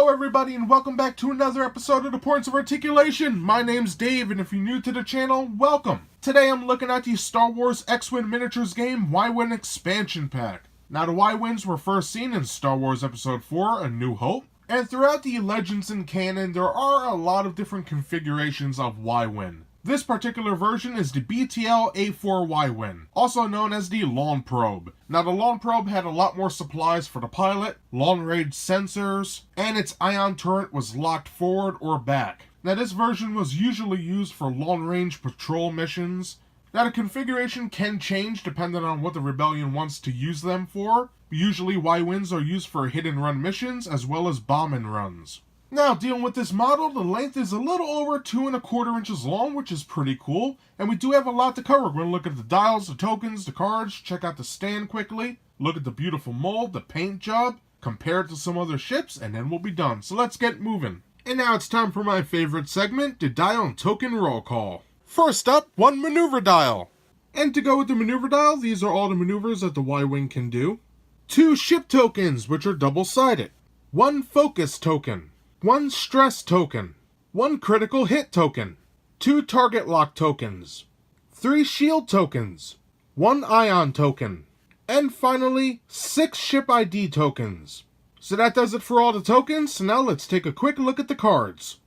Hello everybody and welcome back to another episode of The Points of Articulation. My name's Dave and if you're new to the channel, welcome. Today I'm looking at the Star Wars X-Wing Miniatures game Y-Wing Expansion Pack. Now the Y-Wings were first seen in Star Wars Episode 4, A New Hope. And throughout the Legends and canon, there are a lot of different configurations of Y-Wing. This particular version is the BTL-A4 Y-Wing, also known as the Long Probe. Now the Long Probe had a lot more supplies for the pilot, long-range sensors, and its ion turret was locked forward or back. Now this version was usually used for long-range patrol missions. Now the configuration can change depending on what the Rebellion wants to use them for. Usually Y-Wings are used for hit-and-run missions as well as bomb-and runs. Now, dealing with this model, the length is a little over 2¼ inches long, which is pretty cool. And we do have a lot to cover. We're going to look at the dials, the tokens, the cards, check out the stand quickly, look at the beautiful mold, the paint job, compare it to some other ships, and then we'll be done. So let's get moving. And now it's time for my favorite segment, the dial and token roll call. First up, one maneuver dial. And to go with the maneuver dial, these are all the maneuvers that the Y-Wing can do. 2 ship tokens, which are double-sided. 1 focus token. 1 stress token, 1 critical hit token, 2 target lock tokens, 3 shield tokens, 1 ion token, and finally 6 ship ID tokens. So that does it for all the tokens, so now let's take a quick look at the cards.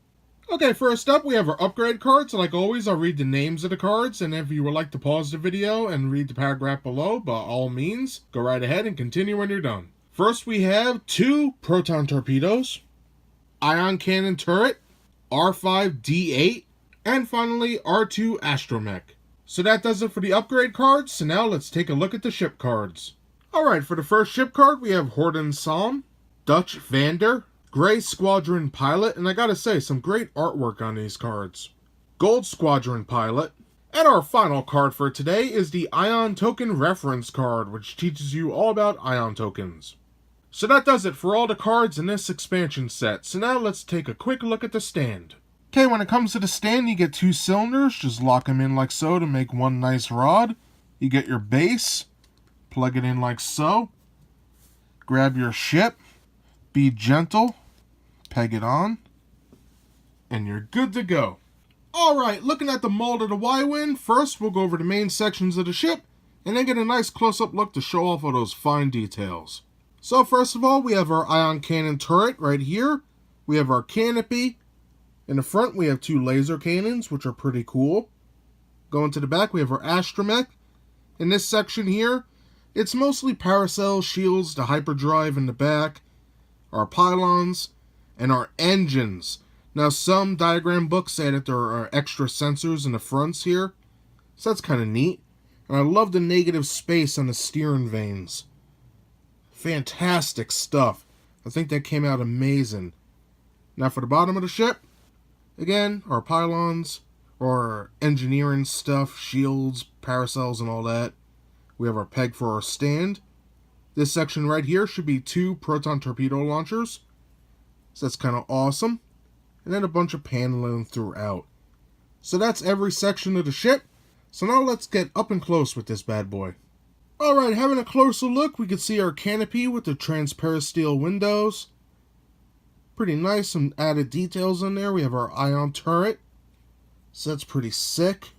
Okay, first up we have our upgrade cards. Like always, I'll read the names of the cards, and if you would like to pause the video and read the paragraph below, by all means, go right ahead and continue when you're done. First we have 2 proton torpedoes, ion cannon turret, R5-D8, and finally R2 astromech. So that does it for the upgrade cards, so now let's take a look at the ship cards. Alright, for the first ship card we have Horden Salm, Dutch Vander, Grey Squadron Pilot, and I gotta say, some great artwork on these cards. Gold Squadron Pilot, and our final card for today is the Ion Token Reference card, which teaches you all about Ion tokens. So that does it for all the cards in this expansion set. So now let's take a quick look at the stand. Okay, when it comes to the stand, you get 2 cylinders. Just lock them in like so to make one nice rod. You get your base. Plug it in like so. Grab your ship. Be gentle. Peg it on. And you're good to go. Alright, looking at the mold of the Y-Wing, first we'll go over the main sections of the ship, and then get a nice close-up look to show off all those fine details. So first of all, we have our ion cannon turret right here. We have our canopy. In the front, we have 2 laser cannons, which are pretty cool. Going to the back, we have our astromech. In this section here, it's mostly paracels, shields, the hyperdrive in the back, our pylons, and our engines. Now, some diagram books say that there are extra sensors in the fronts here, so that's kind of neat. And I love the negative space on the steering vanes. Fantastic stuff. I think that came out amazing. Now for the bottom of the ship, again, our pylons, our engineering stuff, shields, paracels, and all that. We have our peg for our stand. This section right here should be 2 proton torpedo launchers. So that's kind of awesome. And then a bunch of paneling throughout. So that's every section of the ship. So now let's get up and close with this bad boy. Alright, having a closer look, we can see our canopy with the transparent steel windows. Pretty nice, some added details in there. We have our ion turret, so that's pretty sick.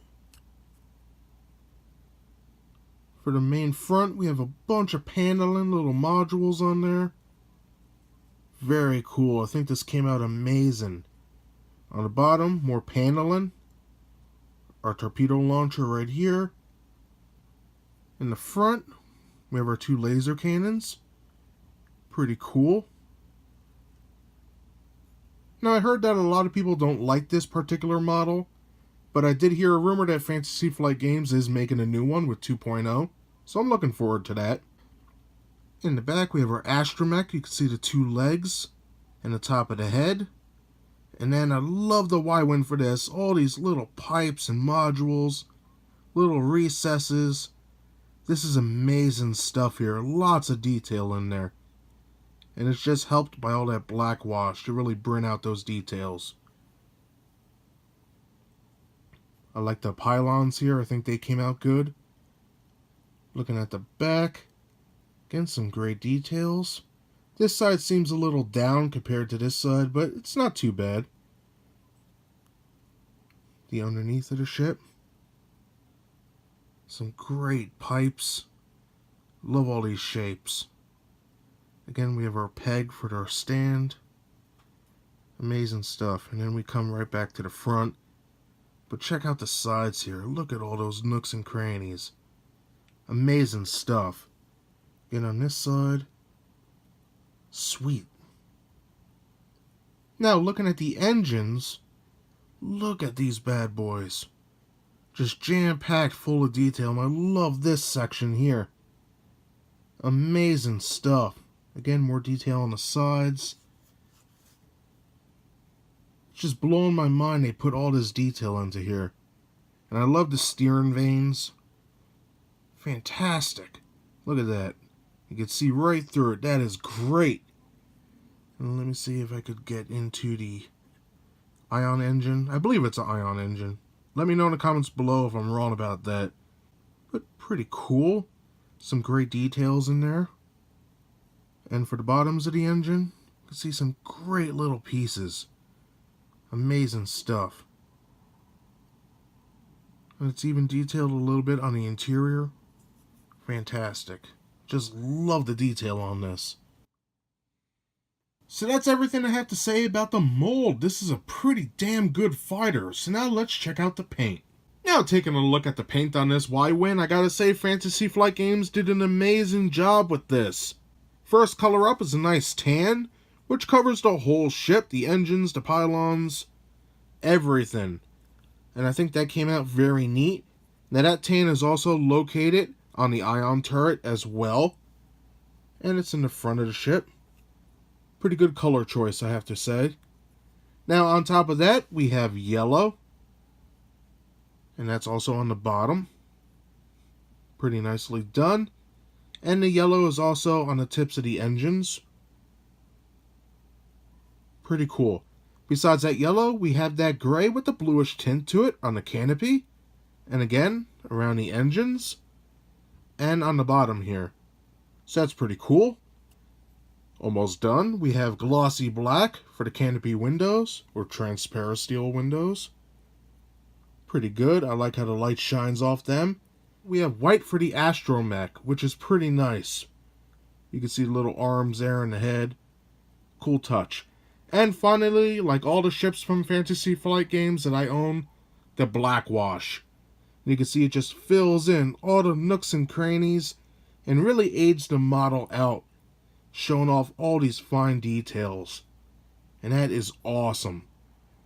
For the main front, we have a bunch of paneling, little modules on there. Very cool. I think this came out amazing. On the bottom, more paneling. Our torpedo launcher right here. In the front, we have our 2 laser cannons. Pretty cool. Now, I heard that a lot of people don't like this particular model, but I did hear a rumor that Fantasy Flight Games is making a new one with 2.0, so I'm looking forward to that. In the back, we have our astromech. You can see the 2 legs and the top of the head. And then I love the Y-Wing for this. All these little pipes and modules, little recesses. This is amazing stuff here. Lots of detail in there. And it's just helped by all that black wash to really bring out those details. I like the pylons here. I think they came out good. Looking at the back. Again, some great details. This side seems a little down compared to this side, but it's not too bad. The underneath of the ship. Some great pipes. Love all these shapes. Again, we have our peg for our stand. Amazing stuff. And then we come right back to the front. But check out the sides here. Look at all those nooks and crannies. Amazing stuff. Again, on this side. Sweet. Now, looking at the engines, look at these bad boys. Just jam-packed full of detail, and I love this section here. Amazing stuff. Again, more detail on the sides. It's just blowing my mind they put all this detail into here. And I love the steering vanes. Fantastic. Look at that. You can see right through it. That is great. And let me see if I could get into the ion engine. I believe it's an ion engine. Let me know in the comments below if I'm wrong about that. But pretty cool. Some great details in there. And for the bottoms of the engine, you can see some great little pieces. Amazing stuff. And it's even detailed a little bit on the interior. Fantastic. Just love the detail on this. So that's everything I have to say about the Maul. This is a pretty damn good fighter. So now let's check out the paint. Now taking a look at the paint on this Y-Wing, I gotta say Fantasy Flight Games did an amazing job with this. First color up is a nice tan, which covers the whole ship, the engines, the pylons, everything. And I think that came out very neat. Now that tan is also located on the ion turret as well. And it's in the front of the ship. Pretty good color choice, I have to say. Now on top of that, we have yellow. And that's also on the bottom. Pretty nicely done. And the yellow is also on the tips of the engines. Pretty cool. Besides that yellow, we have that gray with the bluish tint to it on the canopy. And again, around the engines. And on the bottom here. So that's pretty cool. Almost done. We have glossy black for the canopy windows, or transparent steel windows. Pretty good. I like how the light shines off them. We have white for the astromech, which is pretty nice. You can see the little arms there and the head. Cool touch. And finally, like all the ships from Fantasy Flight Games that I own, the black wash. You can see it just fills in all the nooks and crannies and really aids the model out, showing off all these fine details. And that is awesome.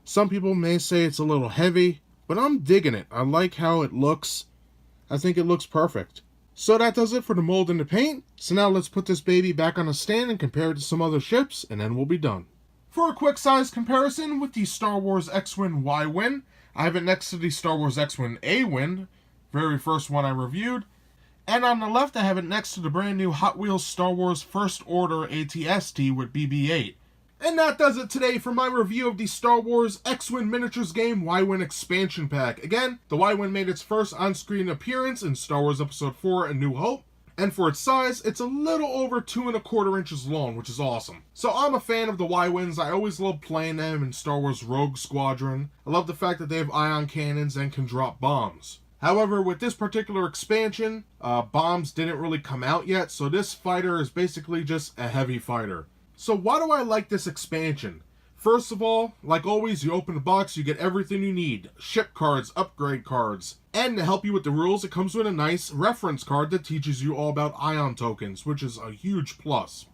Some people may say it's a little heavy, but I'm digging it. I like how it looks. I think it looks perfect. So that does it for the mold and the paint. So now let's put this baby back on a stand and compare it to some other ships, and then we'll be done. For a quick size comparison with the Star Wars X-Wing Y-Wing, I have it next to the Star Wars X-Wing A-Wing, very first one I reviewed. And on the left, I have it next to the brand new Hot Wheels Star Wars First Order AT-ST with BB-8. And that does it today for my review of the Star Wars X-Wing Miniatures game Y-Wing Expansion Pack. Again, the Y-Wing made its first on-screen appearance in Star Wars Episode 4 A New Hope. And for its size, it's a little over 2¼ inches long, which is awesome. So I'm a fan of the Y-Wings. I always love playing them in Star Wars Rogue Squadron. I love the fact that they have ion cannons and can drop bombs. However, with this particular expansion, bombs didn't really come out yet, so this fighter is basically just a heavy fighter. So why do I like this expansion? First of all, like always, you open the box, you get everything you need. Ship cards, upgrade cards. And to help you with the rules, it comes with a nice reference card that teaches you all about ion tokens, which is a huge plus.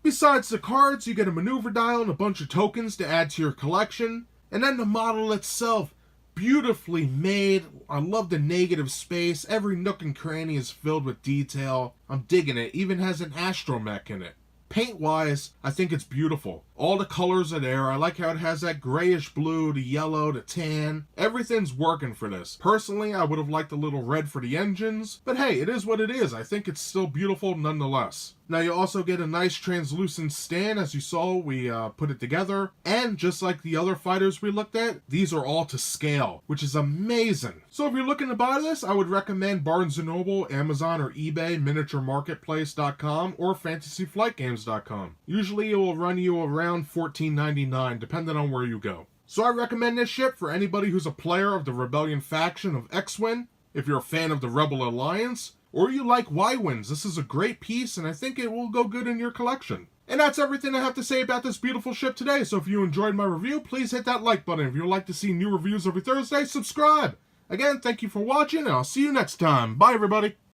Besides the cards, you get a maneuver dial and a bunch of tokens to add to your collection. And then the model itself, beautifully made. I love the negative space. Every nook and cranny is filled with detail. I'm digging it. Even has an astromech in it. Paint-wise, I think it's beautiful. All the colors are there. I like how it has that grayish blue, the yellow, the tan. Everything's working for this. Personally, I would have liked a little red for the engines, but hey, it is what it is. I think it's still beautiful nonetheless. Now you also get a nice translucent stand. As you saw, we put it together. And just like the other fighters we looked at, these are all to scale, which is amazing. So if you're looking to buy this, I would recommend Barnes & Noble, Amazon or eBay, miniaturemarketplace.com, or fantasyflightgames.com. Usually it will run you around $14.99, depending on where you go. So I recommend this ship for anybody who's a player of the Rebellion faction of X-Wing, if you're a fan of the Rebel Alliance, or you like Y-Wings. This is a great piece, and I think it will go good in your collection. And that's everything I have to say about this beautiful ship today. So if you enjoyed my review, please hit that like button. If you'd like to see new reviews every Thursday, subscribe. Again, thank you for watching, and I'll see you next time. Bye, everybody.